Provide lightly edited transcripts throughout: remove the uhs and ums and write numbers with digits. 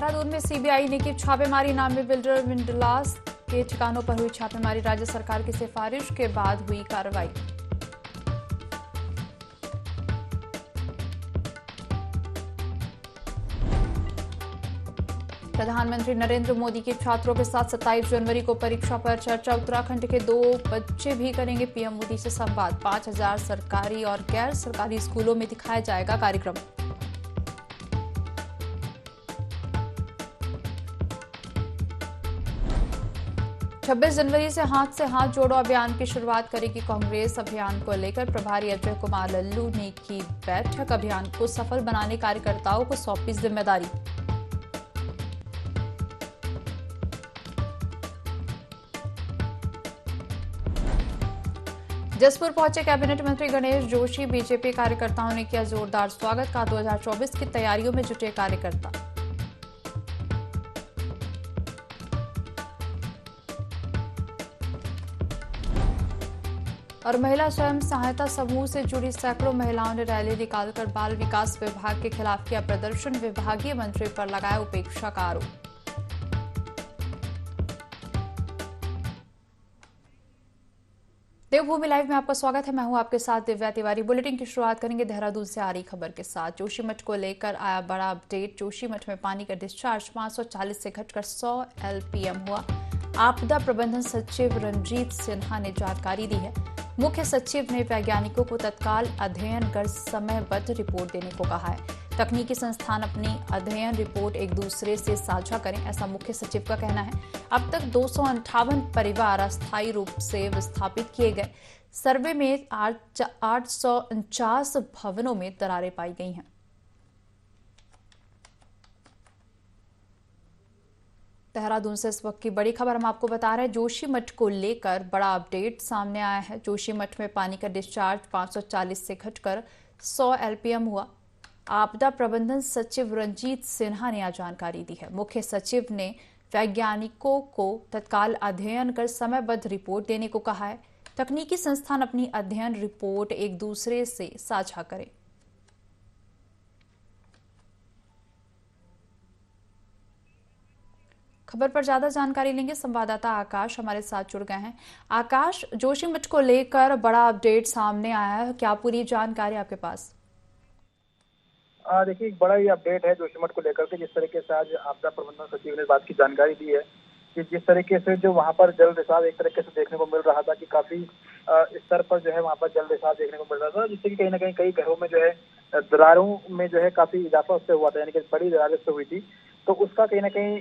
देहरादून में सीबीआई ने की छापेमारी। नामी बिल्डर विंडलास के ठिकानों पर हुई छापेमारी। राज्य सरकार की सिफारिश के बाद हुई कार्रवाई। प्रधानमंत्री नरेंद्र मोदी की छात्रों के साथ 27 जनवरी को परीक्षा पर चर्चा। उत्तराखंड के 2 बच्चे भी करेंगे पीएम मोदी से संवाद। 5000 सरकारी और गैर सरकारी स्कूलों में दिखाया जाएगा कार्यक्रम। छब्बीस जनवरी से हाथ जोड़ो अभियान की शुरुआत करेगी कांग्रेस। अभियान को लेकर प्रभारी अजय कुमार लल्लू ने की बैठक। अभियान को सफल बनाने कार्यकर्ताओं को सौंपी जिम्मेदारी। जसपुर पहुंचे कैबिनेट मंत्री गणेश जोशी। बीजेपी कार्यकर्ताओं ने किया जोरदार स्वागत। का 2024 की तैयारियों में जुटे कार्यकर्ता। और महिला स्वयं सहायता समूह से जुड़ी सैकड़ों महिलाओं ने रैली निकालकर बाल विकास विभाग के खिलाफ किया प्रदर्शन। विभागीय मंत्री पर लगाया उपेक्षा का आरोप। देवभूमि लाइव में आपका स्वागत है। मैं हूं आपके साथ दिव्या तिवारी। बुलेटिन की शुरुआत करेंगे देहरादून से आ रही खबर के साथ। जोशीमठ को लेकर आया बड़ा अपडेट। जोशीमठ में पानी का डिस्चार्ज 540 से घटकर 100 एलपीएम हुआ। आपदा प्रबंधन सचिव रंजीत सिन्हा ने जानकारी दी है। मुख्य सचिव ने वैज्ञानिकों को तत्काल अध्ययन कर समयबद्ध रिपोर्ट देने को कहा है। तकनीकी संस्थान अपनी अध्ययन रिपोर्ट एक दूसरे से साझा करें, ऐसा मुख्य सचिव का कहना है। अब तक 258 परिवार अस्थायी रूप से विस्थापित किए गए। सर्वे में 849 भवनों में दरारें पाई गई हैं। देहरादून से इस वक्त की बड़ी खबर हम आपको बता रहे हैं। जोशीमठ को लेकर बड़ा अपडेट सामने आया है। जोशीमठ में पानी का डिस्चार्ज 540 से घटकर 100 एलपीएम हुआ। आपदा प्रबंधन सचिव रंजीत सिन्हा ने यह जानकारी दी है। मुख्य सचिव ने वैज्ञानिकों को तत्काल अध्ययन कर समयबद्ध रिपोर्ट देने को कहा है। तकनीकी संस्थान अपनी अध्ययन रिपोर्ट एक दूसरे से साझा करें। खबर पर ज्यादा जानकारी लेंगे। संवाददाता आकाश हमारे साथ जुड़ गए हैं। आकाश, जोशीमठ को लेकर बड़ा अपडेट सामने आया है, क्या पूरी जानकारी आपके पास? देखिए, एक बड़ा ही अपडेट है जोशीमठ को लेकर के। जिस तरीके से आज आपदा प्रबंधन सचिव ने इस बात की जानकारी दी है कि जिस तरीके से जो वहां पर जल रिसाव एक तरीके से देखने को मिल रहा था कि काफी स्तर पर जो है वहां पर जल रिसाव देखने को मिल रहा था, जिससे कि कहीं ना कई घरों में जो है दरारों में जो है काफी इजाफा उससे हुआ था, यानी कि बड़ी दरारें उससे हुई थी। तो उसका कहीं ना कहीं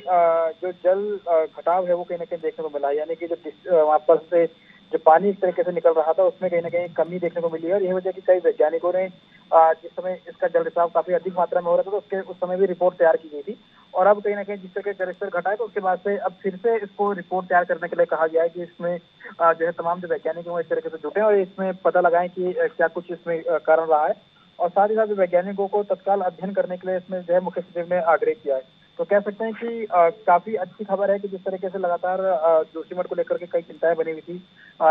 जो जल घटाव है वो कहीं ना कहीं देखने को मिला, यानी कि जो वहां पर से जो पानी इस तरीके से निकल रहा था उसमें कहीं ना कहीं कमी देखने को मिली है। और यही वजह की कई वैज्ञानिकों ने जिस समय इसका जल रिसाव काफी अधिक मात्रा में हो रहा था तो उस समय भी रिपोर्ट तैयार की गई थी। और अब कहीं ना कहीं जिस तरह जलस्तर घटा है तो उसके बाद से अब फिर से इसको रिपोर्ट तैयार करने के लिए कहा गया है कि इसमें जो है तमाम जो वैज्ञानिक हैं वो इस तरीके से जुटे और इसमें पता लगाएं कि क्या कुछ इसमें कारण रहा है। और साथ ही साथ वैज्ञानिकों को तत्काल अध्ययन करने के लिए इसमें जो है मुख्य सचिव ने आग्रह किया है। तो कह सकते हैं कि काफी अच्छी खबर है कि जिस तरीके से लगातार जोशीमठ को लेकर के कई चिंताएं बनी हुई थी।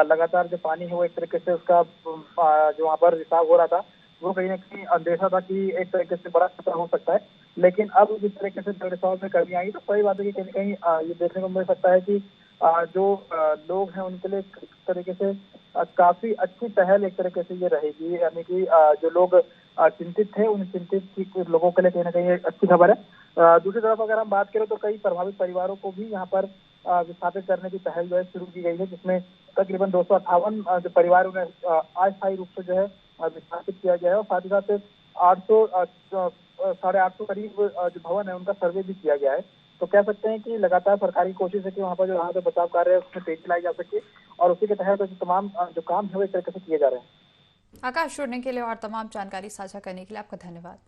लगातार जो पानी है वो एक तरीके से उसका जो वहाँ पर रिसाव हो रहा था वो कहीं ना कहीं अंदेशा था कि एक तरीके से बड़ा खतरा हो सकता है। लेकिन अब जिस तरीके से जल रिसाव में कमी आई तो सही बात है कि कहीं ना कहीं ये देखने को मिल सकता है कि जो लोग हैं उनके लिए एक तरीके से काफी अच्छी पहल एक तरीके से ये रहेगी, यानी कि जो लोग चिंतित थे उन चिंतित लोगों के लिए कहीं ना कहीं एक अच्छी खबर है। दूसरी तरफ अगर हम बात करें तो कई प्रभावित परिवारों को भी यहाँ पर विस्थापित करने की पहल जो है शुरू की गई है, जिसमें तकरीबन 258 जो परिवार उन्हें अस्थायी रूप से जो है विस्थापित किया गया है। और साथ ही साथ 800 करीब जो भवन है उनका सर्वे भी किया गया है। तो कह सकते हैं कि लगातार सरकारी कोशिश है कि वहाँ पर जो राहत बचाव कार्य है उसमें तेजी लाई जा सके और उसी के तहत जो तमाम जो काम है वो एक तरीके से किए जा रहे हैं। आकाश, जुड़ने के लिए और तमाम जानकारी साझा करने के लिए आपका धन्यवाद।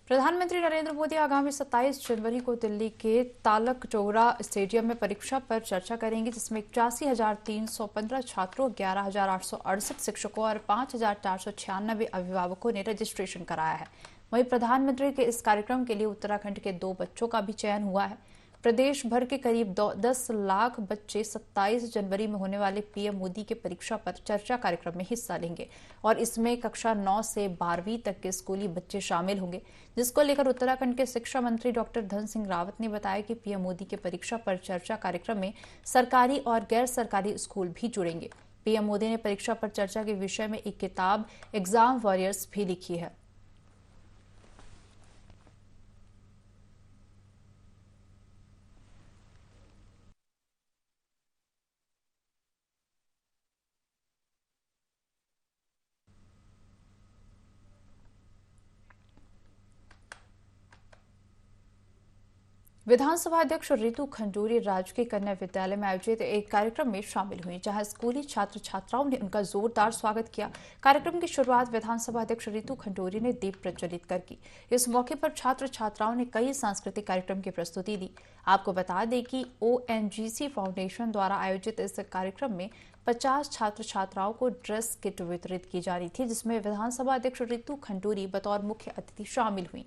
प्रधानमंत्री नरेंद्र मोदी आगामी 27 जनवरी को दिल्ली के तालक टोरा स्टेडियम में परीक्षा पर चर्चा करेंगे, जिसमें 81,315 छात्रों, 11,868 शिक्षकों और 5,496 अभिभावकों ने रजिस्ट्रेशन कराया है। वहीं प्रधानमंत्री के इस कार्यक्रम के लिए उत्तराखंड के 2 बच्चों का भी चयन हुआ है। प्रदेश भर के करीब 10 लाख बच्चे 27 जनवरी में होने वाले पीएम मोदी के परीक्षा पर चर्चा कार्यक्रम में हिस्सा लेंगे और इसमें कक्षा 9 से 12वीं तक के स्कूली बच्चे शामिल होंगे, जिसको लेकर उत्तराखंड के शिक्षा मंत्री डॉक्टर धन सिंह रावत ने बताया कि पीएम मोदी के परीक्षा पर चर्चा कार्यक्रम में सरकारी और गैर सरकारी स्कूल भी जुड़ेंगे। पीएम मोदी ने परीक्षा पर चर्चा के विषय में एक किताब एग्जाम वॉरियर्स भी लिखी है। विधानसभा अध्यक्ष रितु खंडूरी राजकीय कन्या विद्यालय में आयोजित एक कार्यक्रम में शामिल हुई, जहां स्कूली छात्र छात्राओं ने उनका जोरदार स्वागत किया। कार्यक्रम की शुरुआत विधानसभा अध्यक्ष रितु खंडूरी ने दीप प्रज्वलित कर की। इस मौके पर छात्र छात्राओं ने कई सांस्कृतिक कार्यक्रम की प्रस्तुति दी। आपको बता दें कि ONGC फाउंडेशन द्वारा आयोजित इस कार्यक्रम में 50 छात्र छात्राओं को ड्रेस किट वितरित की जा रही थी, जिसमें विधानसभा अध्यक्ष रितु खंडूरी बतौर मुख्य अतिथि शामिल हुई।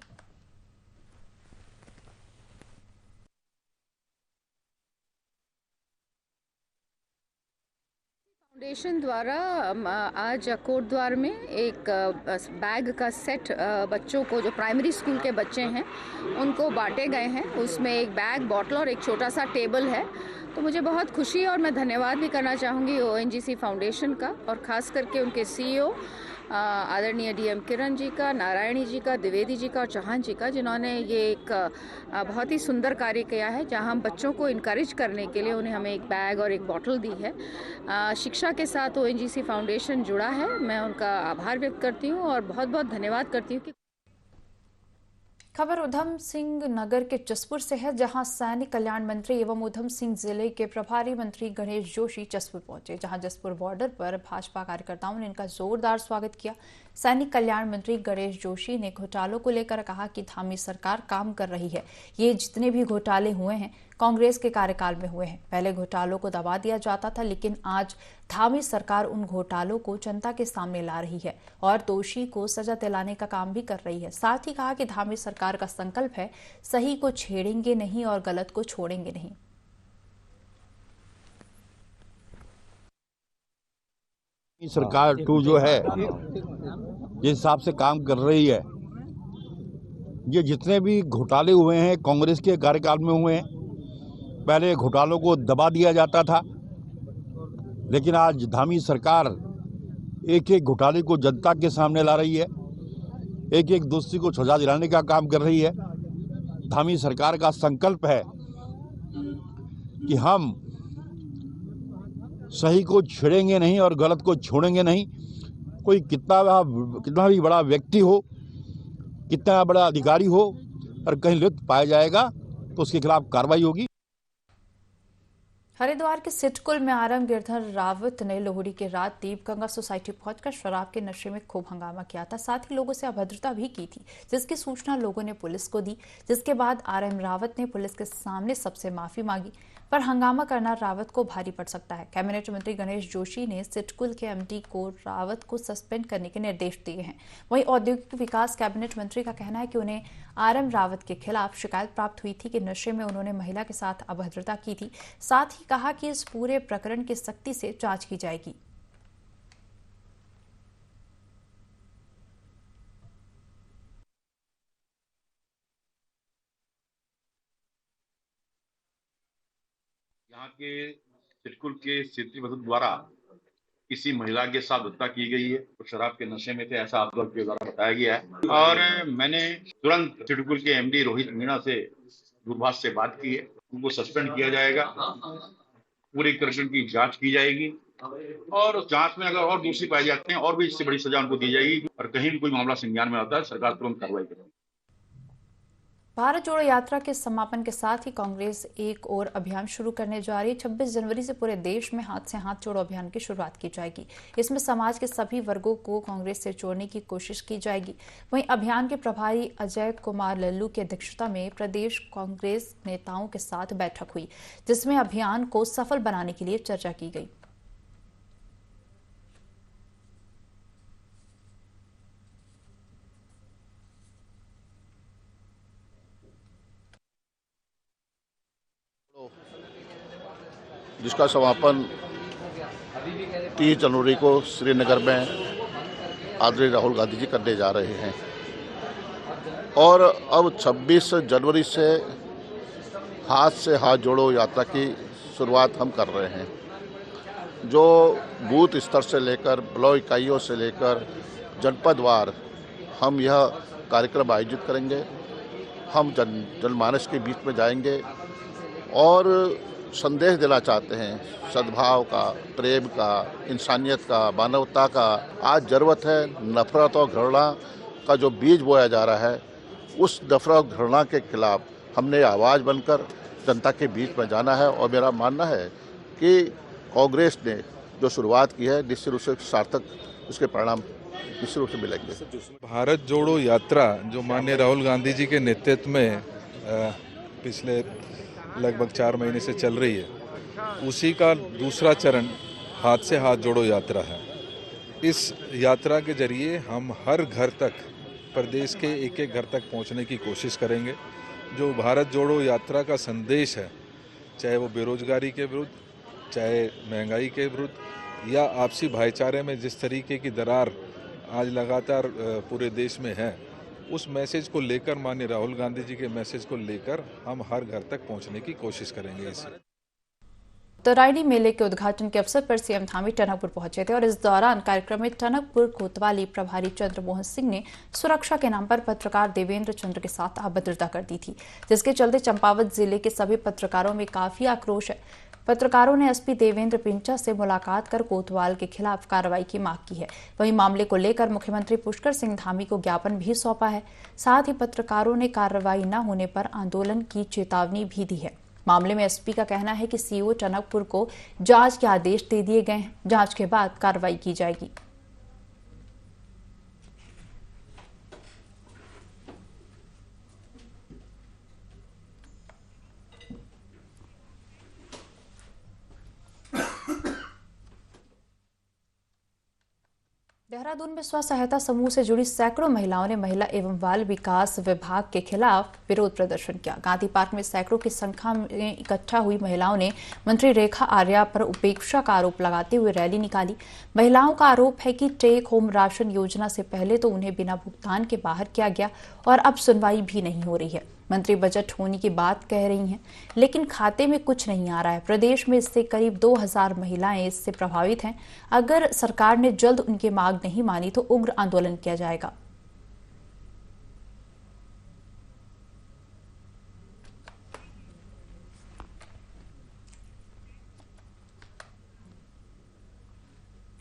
फाउंडेशन द्वारा आज कोटद्वार में एक बैग का सेट बच्चों को, जो प्राइमरी स्कूल के बच्चे हैं, उनको बांटे गए हैं। उसमें एक बैग, बॉटल और एक छोटा सा टेबल है। तो मुझे बहुत खुशी और मैं धन्यवाद भी करना चाहूँगी ONGC फाउंडेशन का और ख़ास करके उनके CEO आदरणीय DM किरण जी का, नारायणी जी का, द्विवेदी जी का और चौहान जी का, जिन्होंने ये एक बहुत ही सुंदर कार्य किया है, जहां हम बच्चों को इनकरेज करने के लिए उन्हें हमें एक बैग और एक बॉटल दी है। शिक्षा के साथ ONGC फाउंडेशन जुड़ा है। मैं उनका आभार व्यक्त करती हूँ और बहुत बहुत धन्यवाद करती हूँ कि खबर उधम सिंह नगर के जसपुर से है, जहां सैनिक कल्याण मंत्री एवं उधम सिंह जिले के प्रभारी मंत्री गणेश जोशी जसपुर पहुंचे, जहां जसपुर बॉर्डर पर भाजपा कार्यकर्ताओं ने इनका जोरदार स्वागत किया। सैनिक कल्याण मंत्री गणेश जोशी ने घोटालों को लेकर कहा कि धामी सरकार काम कर रही है। ये जितने भी घोटाले हुए हैं कांग्रेस के कार्यकाल में हुए हैं। पहले घोटालों को दबा दिया जाता था, लेकिन आज धामी सरकार उन घोटालों को जनता के सामने ला रही है और दोषी को सजा दिलाने का काम भी कर रही है। साथ ही कहा कि धामी सरकार का संकल्प है, सही को छेड़ेंगे नहीं और गलत को छोड़ेंगे नहीं। सरकार 2 जो है जिस हिसाब से काम कर रही है, ये जितने भी घोटाले हुए हैं कांग्रेस के कार्यकाल में हुए हैं। पहले घोटालों को दबा दिया जाता था, लेकिन आज धामी सरकार एक एक घोटाले को जनता के सामने ला रही है, एक एक दोषी को सजा दिलाने का काम कर रही है। धामी सरकार का संकल्प है कि हम सही को छेड़ेंगे नहीं और गलत को छोड़ेंगे नहीं। कोई कितना भी बड़ा व्यक्ति हो, कितना बड़ा अधिकारी हो, और कहीं लिप्त पाया जाएगा तो उसके खिलाफ कार्रवाई होगी। हरिद्वार के सिटकुल में आरएम गिरधर रावत ने लोहड़ी की रात दीप गंगा सोसाइटी पहुंचकर शराब के नशे में खूब हंगामा किया था। साथ ही लोगों से अभद्रता भी की थी, जिसकी सूचना लोगों ने पुलिस को दी, जिसके बाद आरएम रावत ने पुलिस के सामने सबसे माफी मांगी। पर हंगामा करना रावत को भारी पड़ सकता है। कैबिनेट मंत्री गणेश जोशी ने सिटकुल के MD को रावत को सस्पेंड करने के निर्देश दिए हैं। वहीं औद्योगिक विकास कैबिनेट मंत्री का कहना है कि उन्हें आरएम रावत के खिलाफ शिकायत प्राप्त हुई थी कि नशे में उन्होंने महिला के साथ अभद्रता की थी। साथ ही कहा कि इस पूरे प्रकरण की सख्ती से जांच की जाएगी। यहाँ के सिटकुल के सिटी वसुल द्वारा किसी महिला के साथ हत्या की गई है, तो शराब के नशे में थे, ऐसा आप लोग के द्वारा बताया गया है। और मैंने तुरंत सिटकुल के MD रोहित मीणा से दूरभाष से बात की है, उनको सस्पेंड किया जाएगा, पूरी प्रकरण की जांच की जाएगी और उस जांच में अगर और दोषी पाए जाते हैं और भी इससे बड़ी सजा उनको दी जाएगी। और कहीं भी कोई मामला संज्ञान में आता है, सरकार तुरंत कार्रवाई करेगी। भारत जोड़ो यात्रा के समापन के साथ ही कांग्रेस एक और अभियान शुरू करने जा रही है। 26 जनवरी से पूरे देश में हाथ से हाथ जोड़ो अभियान की शुरुआत की जाएगी। इसमें समाज के सभी वर्गों को कांग्रेस से जोड़ने की कोशिश की जाएगी। वहीं अभियान के प्रभारी अजय कुमार लल्लू की अध्यक्षता में प्रदेश कांग्रेस नेताओं के साथ बैठक हुई, जिसमें अभियान को सफल बनाने के लिए चर्चा की गई। जिसका समापन 30 जनवरी को श्रीनगर में आदरणीय राहुल गांधी जी करने जा रहे हैं और अब 26 जनवरी से हाथ जोड़ो यात्रा की शुरुआत हम कर रहे हैं, जो बूथ स्तर से लेकर ब्लॉक इकाइयों से लेकर जनपदवार हम यह कार्यक्रम आयोजित करेंगे। हम जनमानस के बीच में जाएंगे और संदेश देना चाहते हैं सद्भाव का, प्रेम का, इंसानियत का, मानवता का। आज ज़रूरत है नफरत और घृणा का जो बीज बोया जा रहा है, उस नफरत और घृणा के खिलाफ हमने आवाज़ बनकर जनता के बीच में जाना है। और मेरा मानना है कि कांग्रेस ने जो शुरुआत की है, निश्चित रूप से सार्थक उसके परिणाम निश्चित रूप से मिलेंगे। भारत जोड़ो यात्रा जो माननीय राहुल गांधी जी के नेतृत्व में पिछले लगभग 4 महीने से चल रही है, उसी का दूसरा चरण हाथ से हाथ जोड़ो यात्रा है। इस यात्रा के जरिए हम हर घर तक, प्रदेश के एक एक घर तक पहुंचने की कोशिश करेंगे। जो भारत जोड़ो यात्रा का संदेश है, चाहे वो बेरोजगारी के विरुद्ध, चाहे महंगाई के विरुद्ध या आपसी भाईचारे में जिस तरीके की दरार आज लगातार पूरे देश में है, उस मैसेज को लेकर, माननीय राहुल गांधी जी के मैसेज को लेकर हम हर घर तक पहुंचने की कोशिश करेंगे। इसे तराइनी मेले के उद्घाटन के अवसर पर सीएम धामी टनकपुर पहुंचे थे और इस दौरान कार्यक्रम में टनकपुर कोतवाली प्रभारी चंद्रमोहन सिंह ने सुरक्षा के नाम पर पत्रकार देवेंद्र चंद्र के साथ अभद्रता कर दी थी, जिसके चलते चंपावत जिले के सभी पत्रकारों में काफी आक्रोश है। पत्रकारों ने एसपी देवेंद्र पिंचा से मुलाकात कर कोतवाल के खिलाफ कार्रवाई की मांग की है। वहीं मामले को लेकर मुख्यमंत्री पुष्कर सिंह धामी को ज्ञापन भी सौंपा है। साथ ही पत्रकारों ने कार्रवाई न होने पर आंदोलन की चेतावनी भी दी है। मामले में एसपी का कहना है कि सीओ टनकपुर को जांच के आदेश दे दिए गए हैं, जांच के बाद कार्रवाई की जाएगी। देहरादून में स्व सहायता समूह से जुड़ी सैकड़ों महिलाओं ने महिला एवं बाल विकास विभाग के खिलाफ विरोध प्रदर्शन किया। गांधी पार्क में सैकड़ों की संख्या में इकट्ठा हुई महिलाओं ने मंत्री रेखा आर्या पर उपेक्षा का आरोप लगाते हुए रैली निकाली। महिलाओं का आरोप है कि टेक होम राशन योजना से पहले तो उन्हें बिना भुगतान के बाहर किया गया और अब सुनवाई भी नहीं हो रही है। मंत्री बजट होने की बात कह रही हैं, लेकिन खाते में कुछ नहीं आ रहा है। प्रदेश में इससे करीब 2000 महिलाएं इससे प्रभावित हैं। अगर सरकार ने जल्द उनकी मांग नहीं मानी तो उग्र आंदोलन किया जाएगा।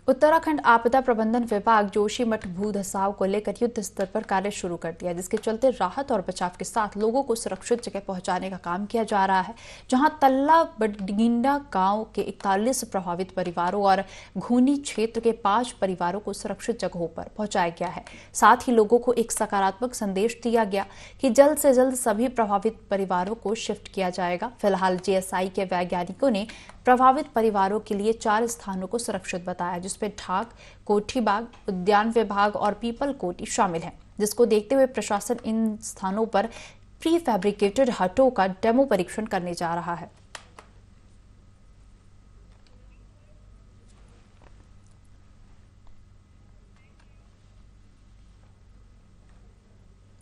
उत्तराखंड आपदा प्रबंधन विभाग जोशीमठ भू धसाव को लेकर युद्ध स्तर पर कार्य शुरू कर दिया, जिसके चलते राहत और बचाव के साथ लोगों को सुरक्षित जगह पहुंचाने का काम किया जा रहा है। जहां तल्ला बडगिंडा गांव के 41 प्रभावित परिवारों और घूनी क्षेत्र के 5 परिवारों को सुरक्षित जगहों पर पहुंचाया गया है। साथ ही लोगों को एक सकारात्मक संदेश दिया गया कि जल्द से जल्द सभी प्रभावित परिवारों को शिफ्ट किया जाएगा। फिलहाल जीएसआई के वैज्ञानिकों ने प्रभावित परिवारों के लिए 4 स्थानों को सुरक्षित बताया, जिसमें ढाक, कोठीबाग, उद्यान विभाग और पीपल कोटी शामिल हैं, जिसको देखते हुए प्रशासन इन स्थानों पर प्री फैब्रिकेटेड हटों का डेमो परीक्षण करने जा रहा है।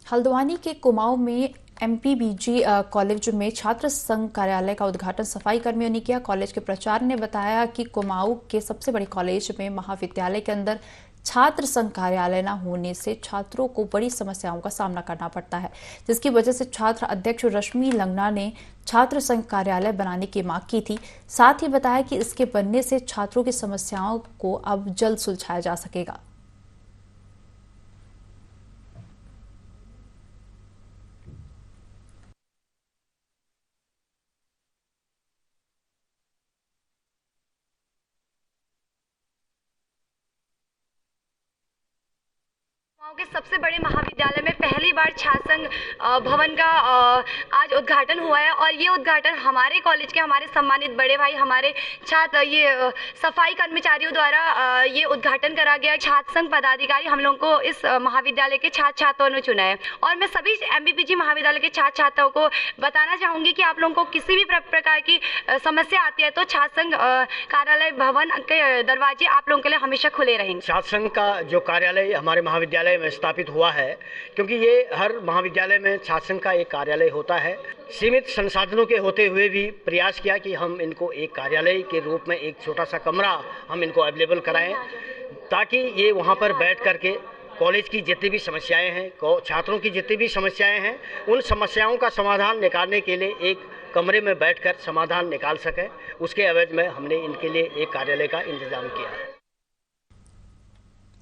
हल्द्वानी के कुमाऊं में एमपीबीजी कॉलेज में छात्र संघ कार्यालय का उद्घाटन सफाई कर्मियों ने किया। कॉलेज के प्राचार्य ने बताया कि कुमाऊं के सबसे बड़े कॉलेज में महाविद्यालय के अंदर छात्र संघ कार्यालय न होने से छात्रों को बड़ी समस्याओं का सामना करना पड़ता है, जिसकी वजह से छात्र अध्यक्ष रश्मि लंगना ने छात्र संघ कार्यालय बनाने की मांग की थी। साथ ही बताया कि इसके बनने से छात्रों की समस्याओं को अब जल्द सुलझाया जा सकेगा। के सबसे बड़े महाविद्यालय में पहली बार छात्र संघ भवन का आज उद्घाटन हुआ है और ये उद्घाटन हमारे कॉलेज के हमारे सम्मानित बड़े भाई हमारे छात्र ये सफाई कर्मचारियों द्वारा ये उद्घाटन करा गया। छात्र संघ पदाधिकारी हम लोगों को इस महाविद्यालय के छात्र छात्राओं ने चुना है और मैं सभी एमबीपीजी महाविद्यालय के छात्र छात्राओं को बताना चाहूँगी कि आप लोगों को किसी भी प्रकार की समस्या आती है तो छात्र संघ कार्यालय भवन के दरवाजे आप लोगों के लिए हमेशा खुले रहेंगे। छात्र संघ का जो कार्यालय हमारे महाविद्यालय में स्थापित हुआ है, क्योंकि ये हर महाविद्यालय में छात्र संघ का एक कार्यालय होता है। सीमित संसाधनों के होते हुए भी प्रयास किया कि हम इनको एक कार्यालय के रूप में एक छोटा सा कमरा हम इनको अवेलेबल कराएं ताकि ये वहाँ पर बैठ करके कॉलेज की जितनी भी समस्याएं हैं, छात्रों की जितनी भी समस्याएं हैं, उन समस्याओं का समाधान निकालने के लिए एक कमरे में बैठकर समाधान निकाल सकें। उसके एवज में हमने इनके लिए एक कार्यालय का इंतजाम किया है।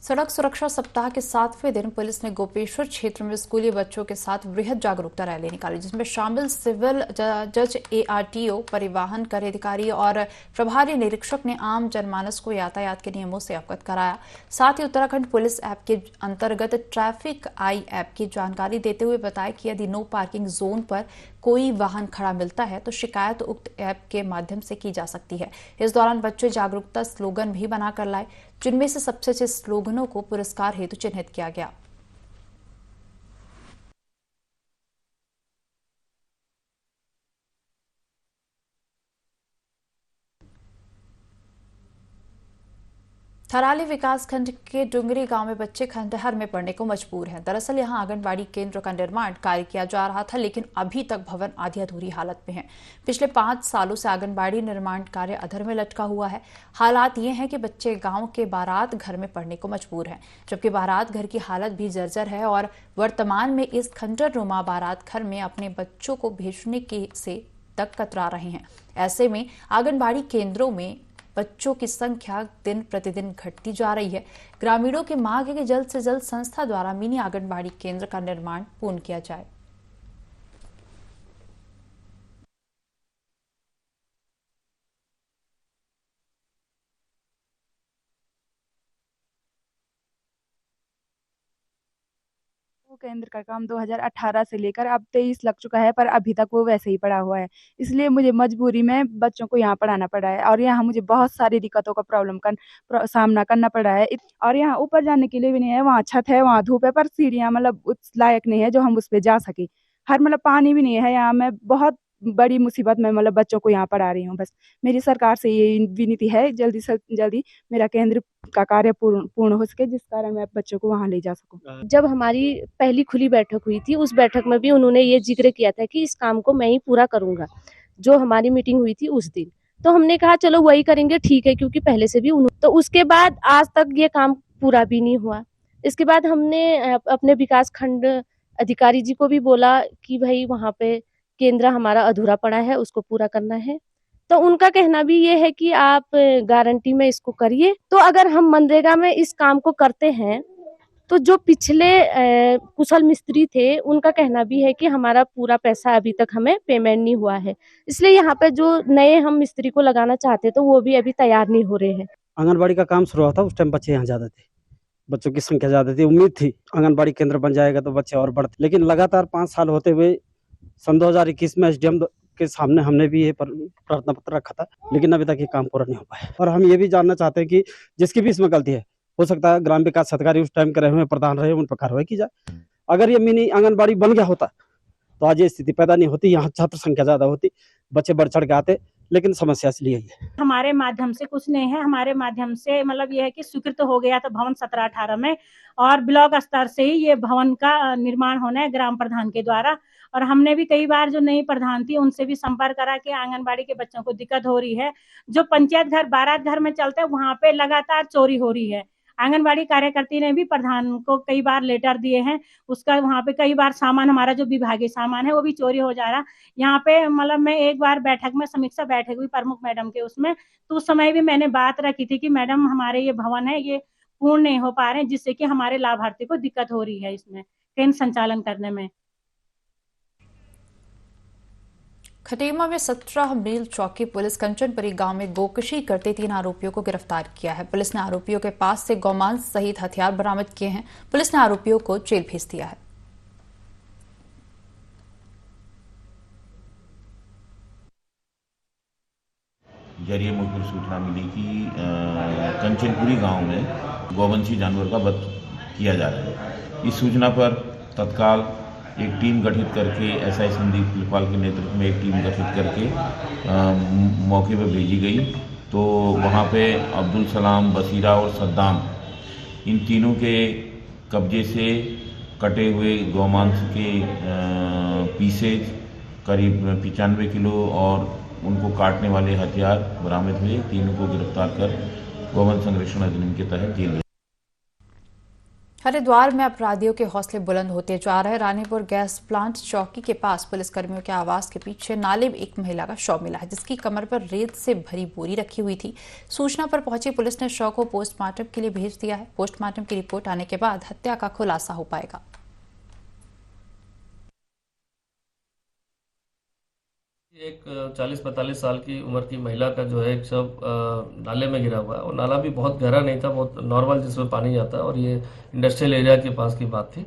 सड़क सुरक्षा सप्ताह के 7वें दिन पुलिस ने गोपेश्वर क्षेत्र में स्कूली बच्चों के साथ वृहद जागरूकता रैली निकाली, जिसमें शामिल सिविल जज, ARTO, परिवहन कर अधिकारी और प्रभारी निरीक्षक ने आम जनमानस को यातायात के नियमों से अवगत कराया। साथ ही उत्तराखंड पुलिस ऐप के अंतर्गत ट्रैफिक आई ऐप की जानकारी देते हुए बताया कि यदि नो पार्किंग जोन पर कोई वाहन खड़ा मिलता है तो शिकायत उक्त ऐप के माध्यम से की जा सकती है। इस दौरान बच्चे जागरूकता स्लोगन भी बनाकर लाए, जिनमें से सबसे अच्छे स्लोगनों को पुरस्कार हेतु चिन्हित किया गया। थराली विकासखंड के डुंगरी गांव में बच्चे खंडहर में पड़ने को मजबूर हैं। दरअसल यहां आंगनबाड़ी केंद्र का निर्माण कार्य किया जा रहा था, लेकिन अभी तक भवन आधी अधूरी हालत में है। पिछले 5 सालों से आंगनबाड़ी निर्माण कार्य अधर में लटका हुआ है। हालात ये हैं कि बच्चे गांव के बारात घर में पढ़ने को मजबूर हैं, जबकि बारात घर की हालत भी जर्जर है और वर्तमान में इस खंडर नुमा बारात घर में अपने बच्चों को भेजने से तक कतरा रहे हैं। ऐसे में आंगनबाड़ी केंद्रों में बच्चों की संख्या दिन प्रतिदिन घटती जा रही है। ग्रामीणों की मांग है कि जल्द से जल्द संस्था द्वारा मिनी आंगनबाड़ी केंद्र का निर्माण पूर्ण किया जाए। केंद्र का काम 2018 से लेकर अब 23 लग चुका है, पर अभी तक वो वैसे ही पड़ा हुआ है। इसलिए मुझे मजबूरी में बच्चों को यहाँ पढ़ाना पड़ा है और यहाँ मुझे बहुत सारी दिक्कतों का सामना करना पड़ा है। और यहाँ ऊपर जाने के लिए भी नहीं है, वहाँ छत है, वहाँ धूप है, पर सीढ़ियाँ मतलब उस लायक नहीं है जो हम उस पर जा सके। हर मतलब पानी भी नहीं है यहाँ। मैं बहुत बड़ी मुसीबत में मतलब बच्चों को यहाँ पढ़ा रही हूँ। बस मेरी सरकार से ये विनती है, जल्दी से जल्दी मेरा केंद्र का कार्य पूर्ण हो सके, जिस कारण मैं बच्चों को वहाँ ले जा सकूँ। जब हमारी पहली खुली बैठक हुई थी, उस बैठक में भी उन्होंने ये जिक्र किया था कि इस काम को मैं ही पूरा करूंगा। जो हमारी मीटिंग हुई थी उस दिन, तो हमने कहा चलो वही करेंगे, ठीक है, क्योंकि पहले से भी तो उसके बाद आज तक ये काम पूरा भी नहीं हुआ। इसके बाद हमने अपने विकास खंड अधिकारी जी को भी बोला कि भाई वहाँ पे केंद्र हमारा अधूरा पड़ा है, उसको पूरा करना है। तो उनका कहना भी ये है कि आप गारंटी में इसको करिए। तो अगर हम मनरेगा में इस काम को करते हैं तो जो पिछले कुशल मिस्त्री थे, उनका कहना भी है कि हमारा पूरा पैसा अभी तक हमें पेमेंट नहीं हुआ है। इसलिए यहाँ पे जो नए हम मिस्त्री को लगाना चाहते तो वो भी अभी तैयार नहीं हो रहे हैं। आंगनबाड़ी का काम शुरू हुआ था, उस टाइम बच्चे यहाँ ज्यादा थे, बच्चों की संख्या ज्यादा थी। उम्मीद थी आंगनबाड़ी केंद्र बन जाएगा तो बच्चे और बढ़ते, लेकिन लगातार 5 साल होते हुए सन 2021 में SDM के सामने हमने भी ये प्रार्थना पत्र रखा था, लेकिन अभी तक ये काम पूरा नहीं हो पाया। और हम ये भी जानना चाहते हैं कि जिसकी भी इसमें गलती है, हो सकता है ग्राम विकास अधिकारी उस टाइम के रहे हुए प्रधान रहे, उन पर कार्रवाई की जाए। अगर ये मिनी आंगनबाड़ी बन गया होता तो आज ये स्थिति पैदा नहीं होती, यहाँ छात्र संख्या ज्यादा होती, बच्चे बढ़ चढ़ के आते, लेकिन समस्या इसलिए है। हमारे माध्यम से कुछ नहीं है, हमारे माध्यम से मतलब ये है कि स्वीकृत हो गया था भवन 17-18 में, और ब्लॉक स्तर से ही ये भवन का निर्माण होना है ग्राम प्रधान के द्वारा। और हमने भी कई बार जो नई प्रधान थी उनसे भी संपर्क करा कि आंगनबाड़ी के बच्चों को दिक्कत हो रही है। जो पंचायत घर बारात घर में चलते हैं वहाँ पे लगातार चोरी हो रही है। आंगनबाड़ी कार्यकर्ती ने भी प्रधान को कई बार लेटर दिए हैं, उसका वहाँ पे कई बार सामान, हमारा जो विभागीय सामान है वो भी चोरी हो जा रहा। यहाँ पे मतलब मैं एक बार बैठक में समीक्षा बैठक हुई प्रमुख मैडम के, उसमें तो उस समय भी मैंने बात रखी थी कि मैडम हमारे ये भवन है ये पूर्ण नहीं हो पा रहे हैं, जिससे कि हमारे लाभार्थी को दिक्कत हो रही है इसमें केंद्र संचालन करने में। खटीमा में 17 मील चौकी पुलिस कंचनपुरी गांव में गोकशी करते 3 आरोपियों को गिरफ्तार किया है। पुलिस ने आरोपियों के पास से गौमांस सहित हथियार बरामद किए हैं। पुलिस ने आरोपियों को जेल भेज दिया है। जरिए मुझको सूचना मिली कि कंचनपुरी गांव में गौवंशी जानवर का वध किया जा रहा है। इस सूचना पर तत्काल एक टीम गठित करके एसआई संदीप लिपाल के नेतृत्व में एक टीम गठित करके मौके पर भेजी गई। तो वहां पे अब्दुल सलाम, बसीरा और सद्दाम, इन तीनों के कब्जे से कटे हुए गौमांस के पीसेज करीब 95 किलो और उनको काटने वाले हथियार बरामद हुए। तीनों को गिरफ्तार कर गौवंश संरक्षण अधिनियम के तहत जेल। हरिद्वार में अपराधियों के हौसले बुलंद होते जा रहे। रानीपुर गैस प्लांट चौकी के पास पुलिसकर्मियों के आवास के पीछे नाले में एक महिला का शव मिला है, जिसकी कमर पर रेत से भरी बोरी रखी हुई थी। सूचना पर पहुंची पुलिस ने शव को पोस्टमार्टम के लिए भेज दिया है। पोस्टमार्टम की रिपोर्ट आने के बाद हत्या का खुलासा हो पाएगा। एक 40-45 साल की उम्र की महिला का जो है एक शव नाले में गिरा हुआ है और नाला भी बहुत गहरा नहीं था, बहुत नॉर्मल जिसमें पानी जाता है और ये इंडस्ट्रियल एरिया के पास की बात थी।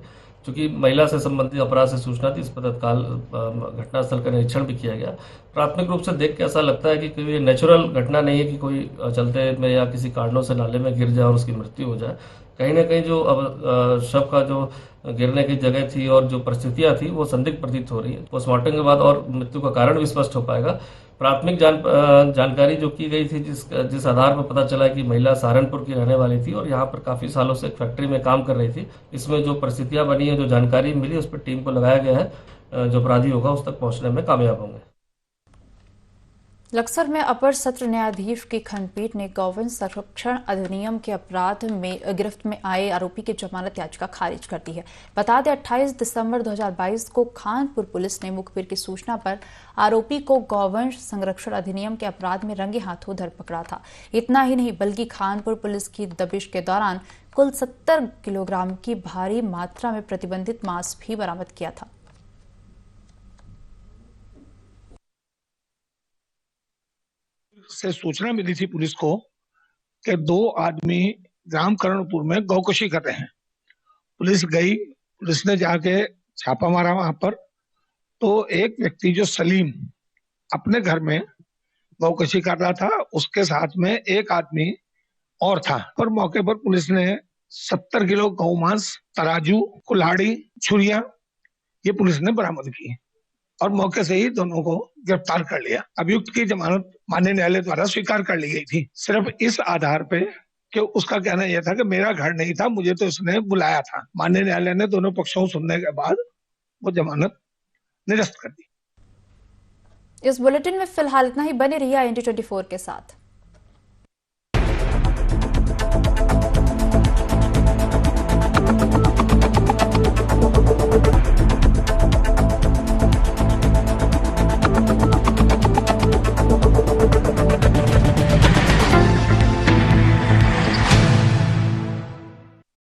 चूंकि महिला से संबंधित अपराध से सूचना थी, इस पर तत्काल घटनास्थल का निरीक्षण भी किया गया। प्राथमिक रूप से देख के ऐसा लगता है कि कोई ये नेचुरल घटना नहीं है कि कोई चलते में या किसी कारणों से नाले में गिर जाए और उसकी मृत्यु हो जाए। कहीं ना कहीं जो अब शव का जो गिरने की जगह थी और जो परिस्थितियां थी वो संदिग्ध प्रतीत हो रही है। पोस्टमार्टम के बाद और मृत्यु का कारण भी स्पष्ट हो पाएगा। प्राथमिक जानकारी जो की गई थी, जिस आधार पर पता चला कि महिला सहारनपुर की रहने वाली थी और यहाँ पर काफी सालों से फैक्ट्री में काम कर रही थी। इसमें जो परिस्थितियां बनी है, जो जानकारी मिली, उस पर टीम को लगाया गया है। जो अपराधी होगा उस तक पहुंचने में कामयाब होंगे। लक्सर में अपर सत्र न्यायाधीश की खंडपीठ ने गौवंश संरक्षण अधिनियम के अपराध में गिरफ्त में आए आरोपी की जमानत याचिका खारिज कर दी है। बता दें 28 दिसंबर 2022 को खानपुर पुलिस ने मुखबिर की सूचना पर आरोपी को गौवंश संरक्षण अधिनियम के अपराध में रंगे हाथों धर पकड़ा था। इतना ही नहीं बल्कि खानपुर पुलिस की दबिश के दौरान कुल 70 किलोग्राम की भारी मात्रा में प्रतिबंधित मांस भी बरामद किया था। से सूचना मिली थी पुलिस को कि 2 आदमी ग्राम करणपुर में गौकशी कर रहे हैं। पुलिस गई, पुलिस ने जाके छापा मारा वहां पर, तो एक व्यक्ति जो सलीम अपने घर में गौकशी कर रहा था, उसके साथ में एक आदमी और था। पर मौके पर पुलिस ने 70 किलो गौमांस, तराजू, कुल्हाड़ी, छुरिया ये पुलिस ने बरामद की और मौके से ही दोनों को गिरफ्तार कर लिया। अभियुक्त की जमानत माननीय न्यायालय द्वारा स्वीकार कर ली गई थी, सिर्फ इस आधार पे कि उसका कहना यह था कि मेरा घर नहीं था, मुझे तो उसने बुलाया था। माननीय न्यायालय ने दोनों पक्षों को सुनने के बाद वो जमानत निरस्त कर दी। इस बुलेटिन में फिलहाल इतना ही। बने रहिए IND 24 के साथ।